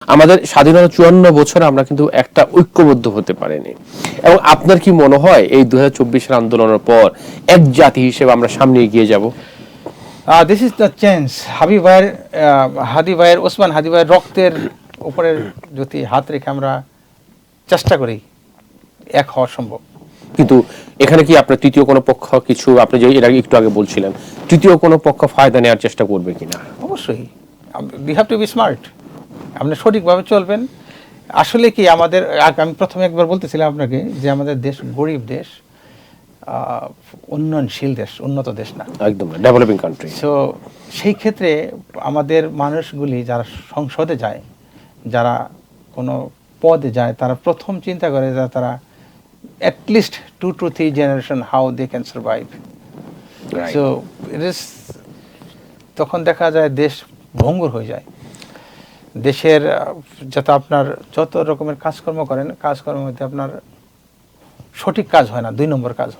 আমাদের স্বাধীনতা 54 বছর আমরা কিন্তু একটা ঐক্যবদ্ধ হতে পারিনি। এবং আপনার কি মনে হয় এই 2024 আন্দোলনের পর এক জাতি হিসেবে আমরা সামনে এগিয়ে যাব? This is the change. Osman Hadi ভাইয়ের রক্তের উপরে যদি হাত রেখে আমরা চেষ্টা করি, এক হওয়া সম্ভব। কিন্তু এখানে কি আপনার তৃতীয় কোনো পক্ষ কিছু, আপনি যে এর আগে একটু আগে বলছিলেন, তৃতীয় কোনো পক্ষ ফায়দা নেওয়ার চেষ্টা করবে কিনা? অবশ্যই, we have to be smart. আপনি সঠিকভাবে চলবেন। আসলে কি আমাদের, আমি প্রথমে একবার বলতেছিলাম আপনাকে যে আমাদের দেশ গরিব দেশ, উন্নয়নশীল দেশ, উন্নত দেশ না, একদম ডেভেলপিং কান্ট্রি। সো সেই ক্ষেত্রে আমাদের মানুষগুলি যারা সংসদে যায়, যারা কোনো পদে যায়, তারা প্রথম চিন্তা করে যে তারা at least 2 to 3 generation how they can survive. So it is, তখন দেখা যায় দেশ ভঙ্গুর হয়ে যায়। দেশের যাতে আপনার যত রকমের কাজকর্ম করেন, কাজকর্মের মধ্যে আপনার সঠিক কাজ হয় না, 2 নম্বর কাজ হয়।